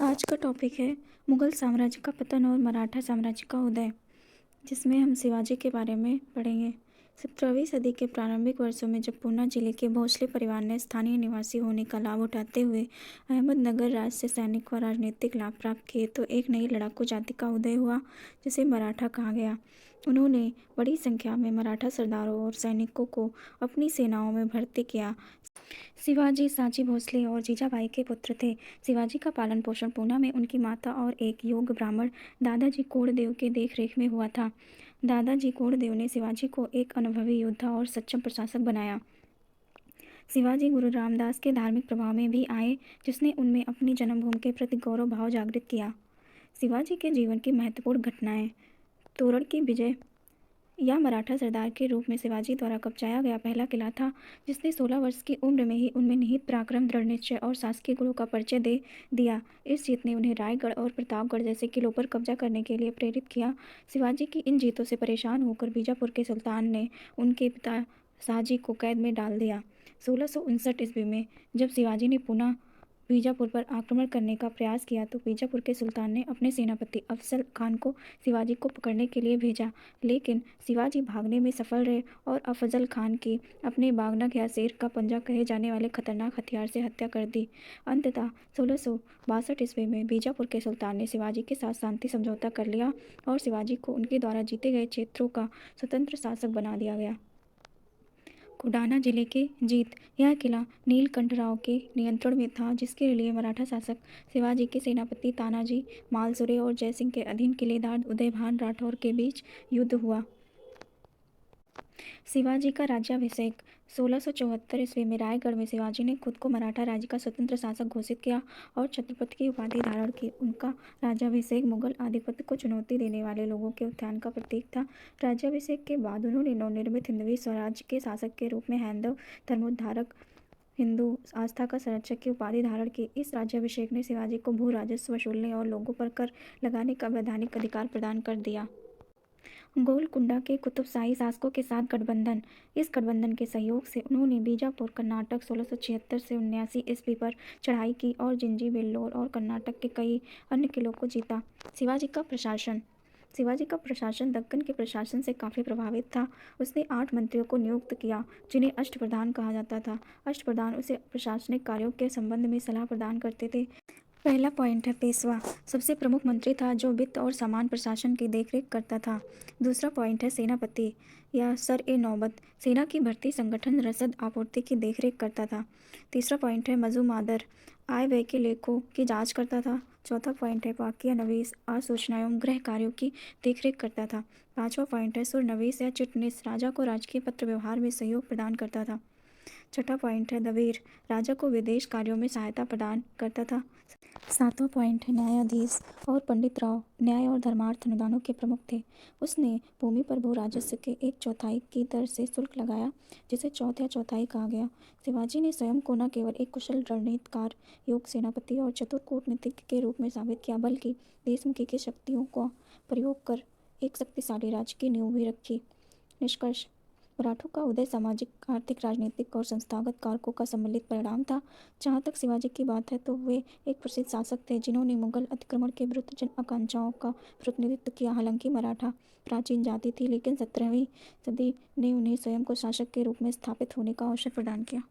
आज का टॉपिक है मुगल साम्राज्य का पतन और मराठा साम्राज्य का उदय, जिसमें हम शिवाजी के बारे में पढ़ेंगे। 17वीं सदी के प्रारंभिक वर्षों में जब पूना जिले के भोसले परिवार ने स्थानीय निवासी होने का लाभ उठाते हुए अहमदनगर राज्य से सैनिक व राजनीतिक लाभ प्राप्त किए तो एक नई लड़ाकू जाति का उदय हुआ, जिसे मराठा कहा गया। उन्होंने बड़ी संख्या में मराठा सरदारों और सैनिकों को अपनी सेनाओं में भर्ती किया। शिवाजी साची भोसले और जीजाबाई के पुत्र थे। शिवाजी का पालन पोषण पूना में उनकी माता और एक योग्य ब्राह्मण दादाजी कोंडदेव के देखरेख में हुआ था। दादाजी कोंडदेव ने शिवाजी को एक अनुभवी योद्धा और सक्षम प्रशासक बनाया। शिवाजी गुरु रामदास के धार्मिक प्रभाव में भी आए, जिसने उनमें अपनी जन्मभूमि के प्रति गौरव भाव जागृत किया। शिवाजी के जीवन की महत्वपूर्ण घटनाएं। तोरण की विजय या मराठा सरदार के रूप में शिवाजी द्वारा कब्जाया गया पहला किला था, जिसने 16 वर्ष की उम्र में ही उनमें निहित पराक्रम, दृढ़ निश्चय और शासकीय गुणों का परिचय दे दिया। इस जीत ने उन्हें रायगढ़ और प्रतापगढ़ जैसे किलों पर कब्जा करने के लिए प्रेरित किया। शिवाजी की इन जीतों से परेशान होकर बीजापुर के सुल्तान ने उनके पिता शाहजी को कैद में डाल दिया। 1659 ईस्वी में जब शिवाजी ने पुनः बीजापुर पर आक्रमण करने का प्रयास किया तो बीजापुर के सुल्तान ने अपने सेनापति अफजल खान को शिवाजी को पकड़ने के लिए भेजा, लेकिन शिवाजी भागने में सफल रहे और अफजल खान की अपने बागनक या शेर का पंजा कहे जाने वाले खतरनाक हथियार से हत्या कर दी। अंततः 1662 ईस्वी में बीजापुर के सुल्तान ने शिवाजी के साथ शांति समझौता कर लिया और शिवाजी को उनके द्वारा जीते गए क्षेत्रों का स्वतंत्र शासक बना दिया गया। कोडाना जिले के जीत यह किला नीलकंठराव के नियंत्रण में था, जिसके लिए मराठा शासक शिवाजी के सेनापति तानाजी मालसुरे और जयसिंह के अधीन किलेदार उदयभान राठौर के बीच युद्ध हुआ। शिवाजी का राज्याभिषेक 1674 ईस्वी में रायगढ़ में शिवाजी ने खुद को मराठा राज्य का स्वतंत्र शासक घोषित किया और छत्रपति की उपाधि धारण की। उनका राज्याभिषेक मुगल आधिपत्य को चुनौती देने वाले लोगों के उत्थान का प्रतीक था। राज्याभिषेक के बाद उन्होंने नवनिर्मित हिंदवी स्वराज्य के शासक के रूप में हैंदव धर्मोद्धारक, हिंदू आस्था का संरक्षक की उपाधि धारण की। इस राज्याभिषेक ने शिवाजी को भू राजस्व वसूलने और लोगों पर कर लगाने का वैधानिक अधिकार प्रदान कर दिया। गोलकुंडा के कुतुबशाही शासकों के साथ गठबंधन। इस गठबंधन के सहयोग से उन्होंने बीजापुर, कर्नाटक 1676 से 79 ईस्वी पर चढ़ाई की और जिंजी, वेल्लोर और कर्नाटक के कई अन्य किलों को जीता। शिवाजी का प्रशासन। शिवाजी का प्रशासन दक्कन के प्रशासन से काफ़ी प्रभावित था। उसने 8 मंत्रियों को नियुक्त किया, जिन्हें अष्टप्रधान कहा जाता था। अष्टप्रधान उसे प्रशासनिक कार्यों के संबंध में सलाह प्रदान करते थे। पहला पॉइंट है पेशवा। सबसे प्रमुख मंत्री था जो वित्त और सामान प्रशासन की देखरेख करता था। दूसरा पॉइंट है सेनापति या सर-ए-नौबत। सेना की भर्ती, संगठन, रसद आपूर्ति की देखरेख करता था। तीसरा पॉइंट है मजूमादर। आय व्यय के लेखों की जांच करता था। चौथा पॉइंट है पाकिया नवीस। आसूचना एवं गृह कार्यों की देखरेख करता था। पांचवा पॉइंट है सुरनवीस या चिटनिस। राजा को राजकीय पत्र व्यवहार में सहयोग प्रदान करता था। छठा पॉइंट है दवीर। राजा को विदेश कार्यों में सहायता प्रदान करता था। सातवां पॉइंट है न्यायाधीश और पंडित राव। न्याय और धर्मार्थ अनुदानों के प्रमुख थे। उसने भूमि पर भू राजस्व के 1/4 की दर से शुल्क लगाया, जिसे चौथ या चौथाई कहा गया। शिवाजी ने स्वयं को न केवल एक कुशल रणनीतिकार, योग्य सेनापति और चतुर कूटनीतिज्ञ के रूप में साबित किया, बल्कि देशमुखी की शक्तियों का प्रयोग कर एक शक्तिशाली राज्य की नींव भी रखी। निष्कर्ष। मराठों का उदय सामाजिक, आर्थिक, राजनीतिक और संस्थागत कारकों का सम्मिलित परिणाम था। जहाँ तक शिवाजी की बात है तो वे एक प्रसिद्ध शासक थे जिन्होंने मुगल अतिक्रमण के विरुद्ध जन आकांक्षाओं का प्रतिनिधित्व किया। हालांकि मराठा प्राचीन जाति थी, लेकिन 17वीं सदी ने उन्हें स्वयं को शासक के रूप में स्थापित होने का अवसर प्रदान किया।